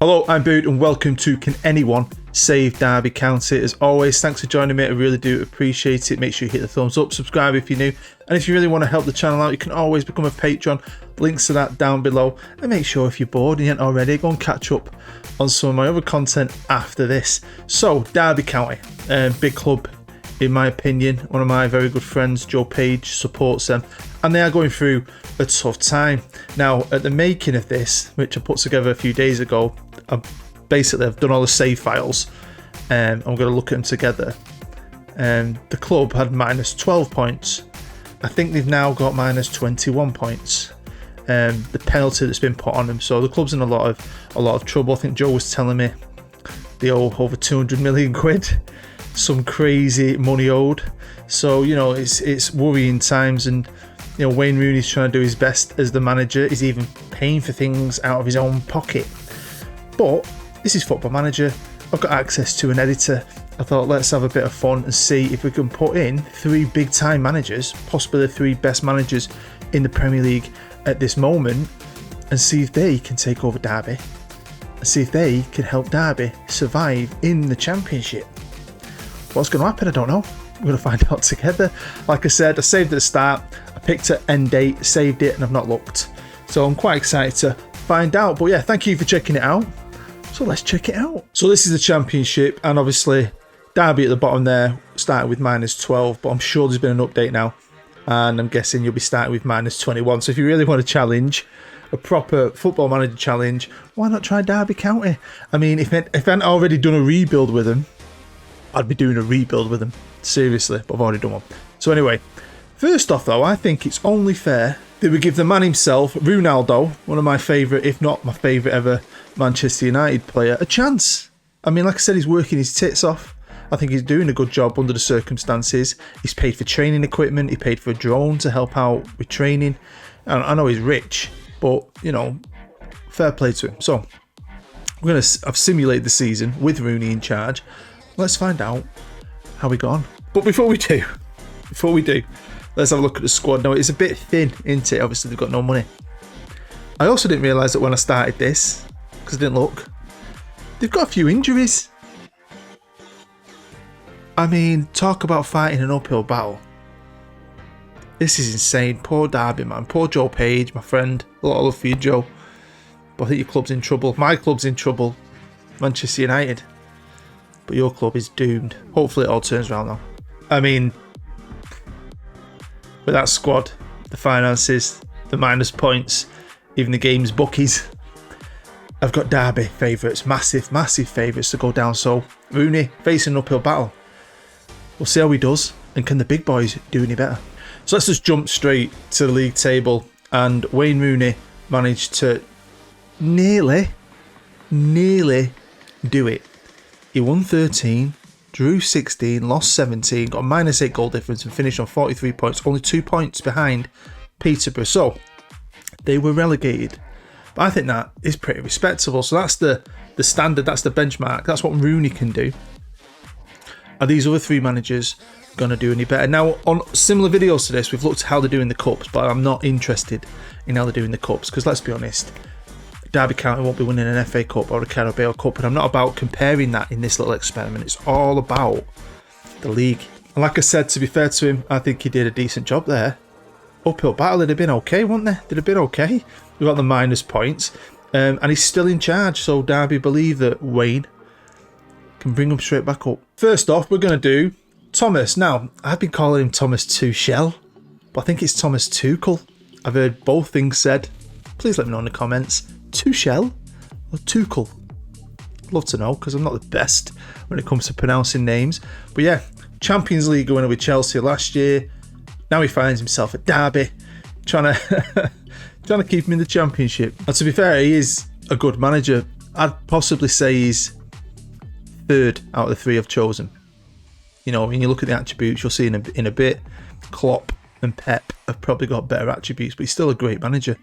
Hello, I'm Boot and welcome to Can Anyone Save Derby County? As always, thanks for joining me. I really do appreciate it. Make sure you hit the thumbs up, subscribe if you're new, and if you really want to help the channel out, you can always become a patron. Links to that down below. And make sure if you're bored and you ain't already, go and catch up on some of my other content after this. So, Derby County, big club in my opinion. One of my very good friends, Joe Page, supports them, and they are going through a tough time. Now, at the making of this, which I put together a few days ago, I've done all the save files, and I'm going to look at them together. The club had minus 12 points. I think they've now got minus 21 points. The penalty that's been put on them, so the club's in a lot of trouble. I think Joe was telling me they owe over 200 million quid, some crazy money owed. So you know it's worrying times, and you know Wayne Rooney's trying to do his best as the manager. He's even paying for things out of his own pocket. But this is Football Manager. I've got access to an editor. I thought let's have a bit of fun and see if we can put in 3 big time managers, possibly the 3 best managers in the Premier League at this moment, and see if they can take over Derby and see if they can help Derby survive in the Championship. What's going to happen, I don't know. We're going to find out together. Like I said, I saved at the start, I picked an end date, saved it, and I've not looked. So I'm quite excited to find out. But yeah, thank you for checking it out. So let's check it out. So this is the Championship, and obviously Derby at the bottom there started with minus 12, but I'm sure there's been an update now, and I'm guessing you'll be starting with minus 21. So if you really want a challenge, a proper Football Manager challenge, why not try Derby County? I mean, if I hadn't already done a rebuild with them, I'd be doing a rebuild with them. Seriously, but I've already done one. So anyway, first off though, I think it's only fair that we give the man himself, Ronaldo, one of my favourite, if not my favourite ever Manchester United player, a chance. I mean, like I said, he's working his tits off. I think he's doing a good job under the circumstances. He's paid for training equipment. He paid for a drone to help out with training. And I know he's rich, but, you know, fair play to him. So, I've simulated the season with Rooney in charge. Let's find out how we got on. But before we do, let's have a look at the squad. Now, it's a bit thin, isn't it? Obviously, they've got no money. I also didn't realise that when I started this, because I didn't look, they've got a few injuries. I mean, talk about fighting an uphill battle. This is insane. Poor Derby, man. Poor Joe Page, my friend. A lot of love for you, Joe. But I think your club's in trouble. My club's in trouble. Manchester United. But your club is doomed. Hopefully it all turns around now. I mean, with that squad, the finances, the minus points, even the game's bookies, I've got Derby favourites, massive favourites to go down. So Rooney facing an uphill battle. We'll see how he does, and can the big boys do any better? So let's just jump straight to the league table, and Wayne Rooney managed to nearly do it. He won 13, drew 16, lost 17, got a minus 8 goal difference, and finished on 43 points, only 2 points behind Peterborough. So they were relegated. But I think that is pretty respectable. So that's the standard, that's the benchmark, that's what Rooney can do. Are these other 3 managers going to do any better? Now, on similar videos to this, we've looked at how they're doing the Cups, but I'm not interested in how they're doing the Cups, because let's be honest, Derby County won't be winning an FA Cup or a Carabao Cup, and I'm not about comparing that in this little experiment. It's all about the league. And like I said, to be fair to him, I think he did a decent job there. Uphill battle, they'd have been okay, wouldn't they? They'd have been okay. We've got the minus points, and he's still in charge, so Derby believe that Wayne can bring him straight back up. First off, we're going to do Thomas. Now, I've been calling him Thomas Tuchel, but I think it's Thomas Tuchel. I've heard both things said. Please let me know in the comments. Tuchel or Tuchel? Love to know, because I'm not the best when it comes to pronouncing names. But yeah, Champions League winner with Chelsea last year. Now he finds himself at Derby, trying to keep him in the Championship. And to be fair, he is a good manager. I'd possibly say he's 3rd out of the 3 I've chosen. You know, when you look at the attributes, you'll see in a bit, Klopp and Pep have probably got better attributes, but he's still a great manager.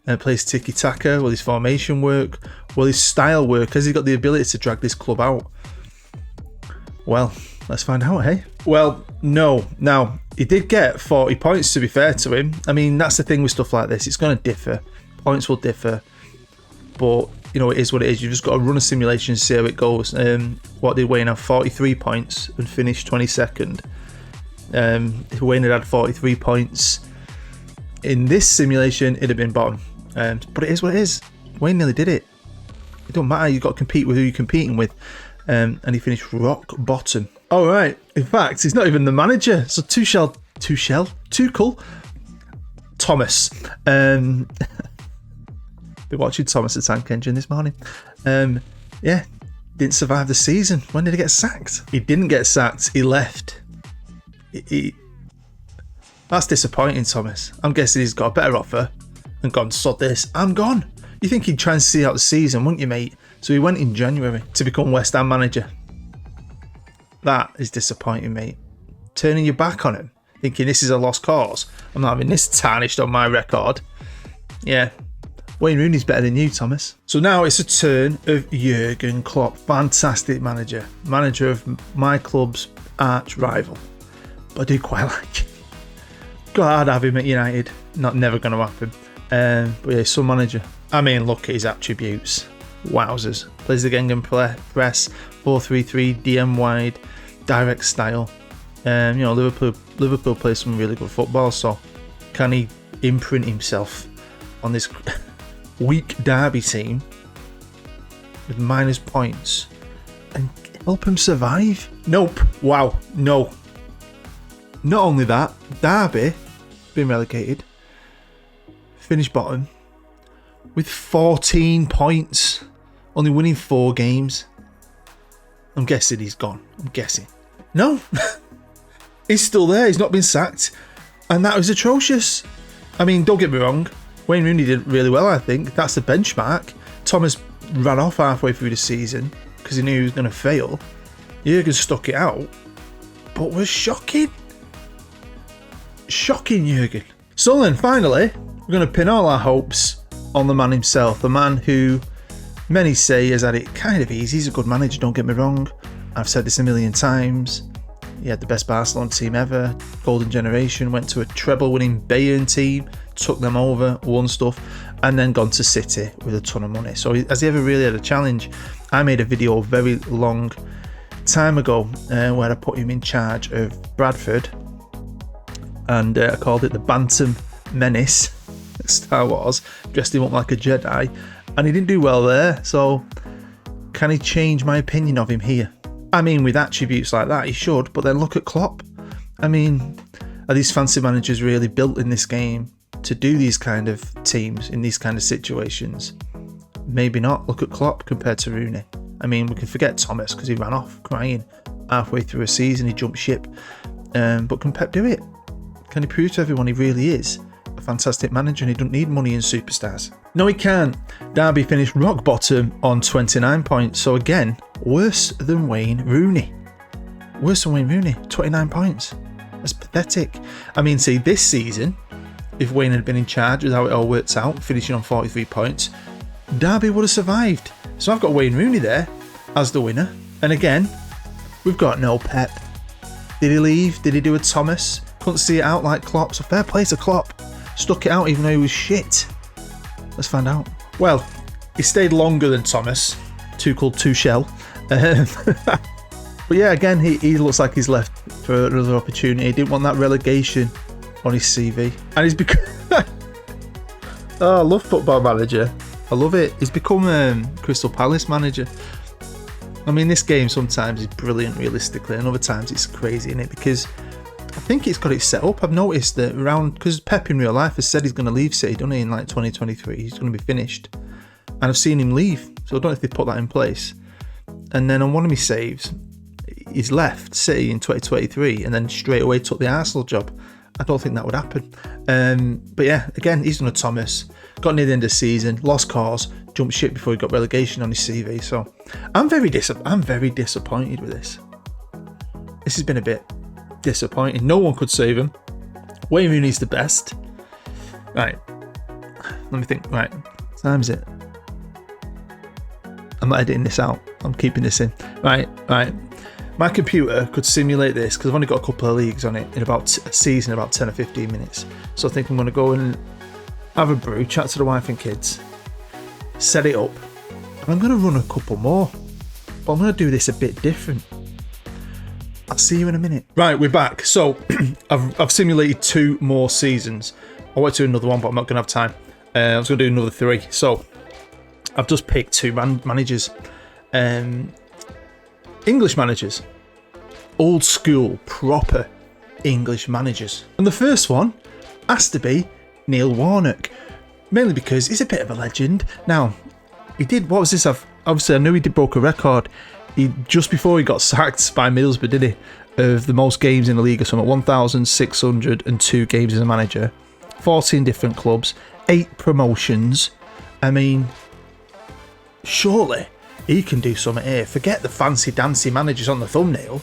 And plays tiki-taka. Will his formation work? Will his style work? Has he got the ability to drag this club out? Well, let's find out, hey? Well, no. Now, he did get 40 points, to be fair to him. I mean, that's the thing with stuff like this. It's going to differ. Points will differ. But you know, it is what it is. You've just got to run a simulation and see how it goes. What did Wayne have? 43 points and finished 22nd. If Wayne had 43 points in this simulation, it'd have been bottom. But it is what it is. Wayne nearly did it. It don't matter. You've got to compete with who you're competing with. And he finished rock bottom. All right. In fact, he's not even the manager. So Tuchel Thomas. Been watching Thomas the Tank Engine this morning. Yeah, didn't survive the season. When did he get sacked? He didn't get sacked. He left. That's disappointing, Thomas. I'm guessing he's got a better offer and gone, sod this, I'm gone. You think he'd try and see out the season, wouldn't you, mate? So he went in January to become West Ham manager. That is disappointing, mate. Turning your back on him, thinking this is a lost cause. I'm not having this tarnished on my record. Yeah, Wayne Rooney's better than you, Thomas. So now it's a turn of Jurgen Klopp. Fantastic manager. Manager of my club's arch rival. But I do quite like it. God, I'd have him at United. Never going to happen. But yeah, some manager. I mean, look at his attributes. Wowzers. Plays the Gengen press, 4-3-3, DM wide, direct style. You know, Liverpool plays some really good football, so can he imprint himself on this weak Derby team with minus points and help him survive? Nope. Wow. No. Not only that, Derby, been relegated, finished bottom with 14 points, only winning 4 games. I'm guessing he's gone. I'm guessing. No, he's still there. He's not been sacked, and that was atrocious. I mean, don't get me wrong, Wayne Rooney did really well, I think. That's the benchmark. Thomas ran off halfway through the season because he knew he was going to fail. Jurgen stuck it out, but was shocking. Shocking, Jurgen. So then, finally, we're going to pin all our hopes on the man himself. The man who many say has had it kind of easy. He's a good manager, don't get me wrong. I've said this a million times. He had the best Barcelona team ever. Golden generation. Went to a treble-winning Bayern team. Took them over, won stuff. And then gone to City with a ton of money. So has he ever really had a challenge? I made a video a very long time ago where I put him in charge of Bradford. And I called it the Bantam Menace, Star Wars, dressed him up like a Jedi, and he didn't do well there. So can he change my opinion of him here? I mean, with attributes like that, he should, but then look at Klopp. I mean, are these fancy managers really built in this game to do these kind of teams in these kind of situations? Maybe not. Look at Klopp compared to Rooney. I mean, we can forget Thomas because he ran off crying halfway through a season. He jumped ship. But can Pep do it? Can he prove to everyone he really is a fantastic manager and he doesn't need money and superstars? No, he can't. Derby finished rock bottom on 29 points. So again, worse than Wayne Rooney. Worse than Wayne Rooney, 29 points. That's pathetic. I mean, see, this season, if Wayne had been in charge with how it all works out, finishing on 43 points, Derby would have survived. So I've got Wayne Rooney there as the winner. And again, we've got no Pep. Did he leave? Did he do a Thomas? Couldn't see it out like Klopp. So fair play to Klopp. Stuck it out even though he was shit. Let's find out. Well, he stayed longer than Thomas. Tuchel. But yeah, again, he looks like he's left for another opportunity. He didn't want that relegation on his CV. And he's become... Oh, I love Football Manager. I love it. He's become Crystal Palace manager. I mean, this game sometimes is brilliant realistically, and other times it's crazy, isn't it? Because I think it's got it set up. I've noticed that around... Because Pep in real life has said he's going to leave City, doesn't he, in like 2023. He's going to be finished. And I've seen him leave. So I don't know if they put that in place. And then on one of my saves, he's left City in 2023 and then straight away took the Arsenal job. I don't think that would happen. But yeah, again, he's done a Thomas. Got near the end of the season, lost cause, jumped ship before he got relegation on his CV. So I'm very disappointed with this. This has been a bit disappointing. No one could save him. Wayne Rooney's the best. Right. Let me think. Right. What time is it? I'm not editing this out. I'm keeping this in. Right. My computer could simulate this because I've only got a couple of leagues on it in about a season, about 10 or 15 minutes. So I think I'm going to go and have a brew, chat to the wife and kids, set it up, I'm going to run a couple more, but I'm going to do this a bit different. I'll see you in a minute. Right, we're back. So I've simulated 2 more seasons. I want to do another one, but I'm not going to have time. I was going to do another 3. So I've just picked 2 managers. English managers. Old school, proper English managers. And the first one has to be Neil Warnock. Mainly because he's a bit of a legend. Now, he did, what was this? Obviously, I knew he did broke a record. Just before he got sacked by Middlesbrough, did he? Of the most games in the league or something. 1,602 games as a manager. 14 different clubs. 8 promotions. I mean, surely he can do something here. Forget the fancy dancy managers on the thumbnail.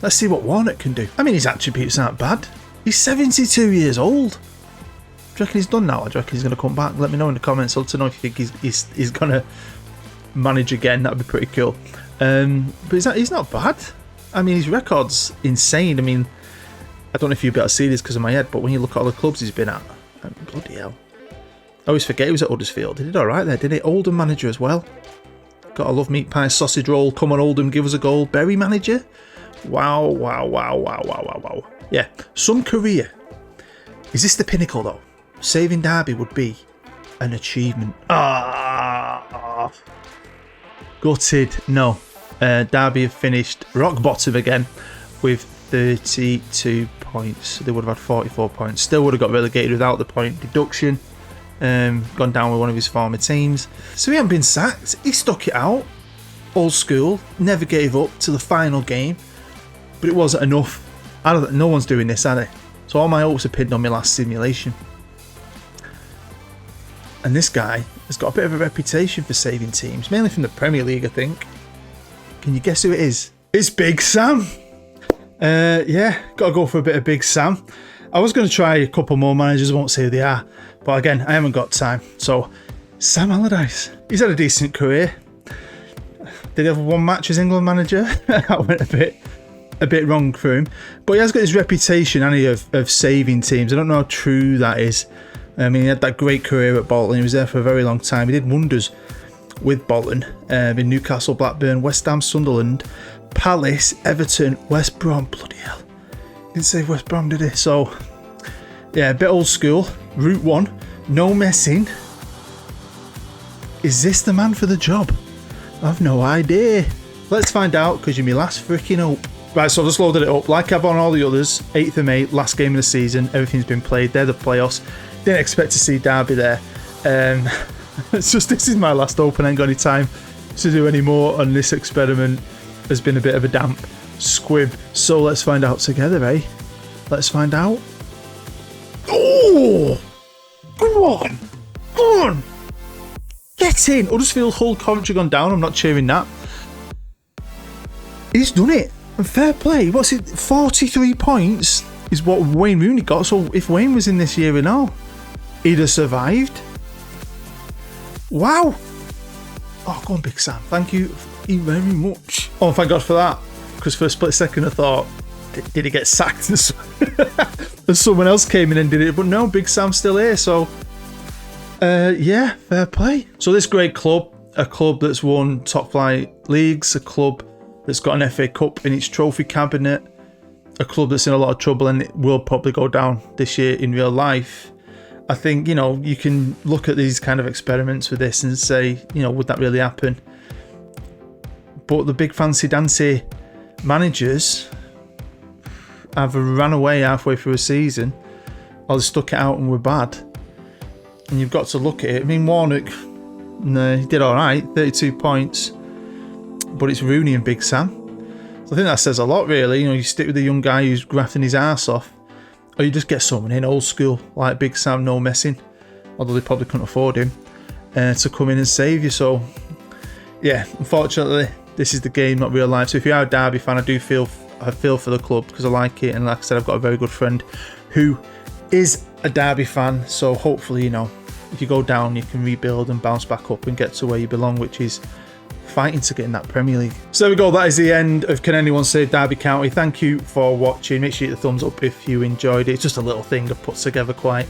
Let's see what Warnock can do. I mean, his attributes aren't bad. He's 72 years old. Do you reckon he's done now? Or do you reckon he's going to come back? Let me know in the comments. I'd love to know if you think he's going to manage again. That'd be pretty cool. But he's not bad. I mean, his record's insane. I mean, I don't know if you'll be able to see this because of my head, but when you look at all the clubs he's been at, bloody hell. I always forget he was at Huddersfield. He did alright there, didn't he? Oldham manager as well. Gotta love meat pie, sausage roll. Come on, Oldham, give us a goal. Bury manager. Wow, wow, wow, wow, wow, wow, wow. Yeah, some career. Is this the pinnacle though? Saving Derby would be an achievement. Gutted. No. Derby have finished rock bottom again with 32 points. They would have had 44 points. Still would have got relegated without the point deduction. Gone down with one of his former teams. So he hadn't been sacked. He stuck it out. Old school. Never gave up to the final game. But it wasn't enough. No one's doing this, are they? So all my hopes are pinned on my last simulation. And this guy has got a bit of a reputation for saving teams. Mainly from the Premier League, I think. Can you guess who it is? It's Big Sam. Yeah, got to go for a bit of Big Sam. I was going to try a couple more managers, I won't say who they are. But again, I haven't got time. So, Sam Allardyce. He's had a decent career. Did he have 1 match as England manager? That went a bit wrong for him. But he has got his reputation, hasn't he, of saving teams. I don't know how true that is. I mean, he had that great career at Bolton. He was there for a very long time. He did wonders with Bolton in Newcastle, Blackburn, West Ham, Sunderland, Palace, Everton, West Brom. Bloody hell. Didn't say West Brom, did he? So, yeah, a bit old school. Route 1. No messing. Is this the man for the job? I've no idea. Let's find out, because you're my last freaking hope. Right, so I've just loaded it up. Like I've on all the others, 8th of May, last game of the season. Everything's been played. They're the playoffs. Didn't expect to see Derby there. It's just, this is my last open. I ain't got any time to do any more on this experiment. There's been a bit of a damp squib. So let's find out together, eh? Let's find out. Oh! Come on! Come on! Get in! Huddersfield, Hull, Coventry gone down. I'm not cheering that. He's done it. And fair play. What's it? 43 points is what Wayne Rooney got. So if Wayne was in this year and all, he'd have survived. Wow. Oh, go on, Big Sam. Thank you very much. Oh, thank God for that. Because for a split second I thought, did he get sacked? And someone else came in and did it. But no, Big Sam's still here. So, yeah, fair play. So this great club, a club that's won top flight leagues, a club that's got an FA Cup in its trophy cabinet, a club that's in a lot of trouble and it will probably go down this year in real life. I think, you know, you can look at these kind of experiments with this and say, you know, would that really happen? But the big fancy dancy managers have ran away halfway through a season, or they stuck it out and were bad. And you've got to look at it. I mean, Warnock, no, he did all right, 32 points. But it's Rooney and Big Sam. So I think that says a lot, really. You know, you stick with the young guy who's grafting his ass off, or you just get someone in old school like Big Sam, no messing, although they probably couldn't afford him, to come in and save you. So, yeah, unfortunately, this is the game, not real life. So if you are a Derby fan, I feel for the club because I like it, and like I said, I've got a very good friend who is a Derby fan. So hopefully, you know, if you go down, you can rebuild and bounce back up and get to where you belong, which is fighting to get in that Premier League. So there we go, that is the end of Can Anyone Save Derby County. Thank you for watching. Make sure you hit the thumbs up if you enjoyed it. It's just a little thing I've put together quite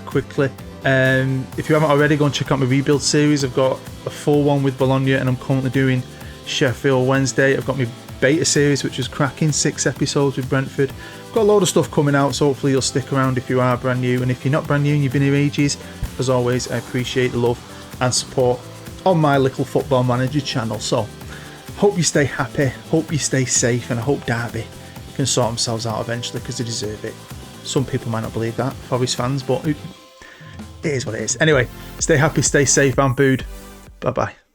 quickly. If you haven't already, go and check out my rebuild series. I've got a full one with Bologna, and I'm currently doing Sheffield Wednesday. I've got my beta series, which is cracking, 6 episodes with Brentford. I've got a load of stuff coming out, so hopefully you'll stick around if you are brand new. And if you're not brand new and you've been here ages, as always, I appreciate the love and support on my little Football Manager channel. So hope you stay happy, hope you stay safe, and I hope Derby can sort themselves out eventually, because they deserve it. Some people might not believe that, Forest fans, but it is what it is. Anyway, stay happy, stay safe, and booed. Bye bye.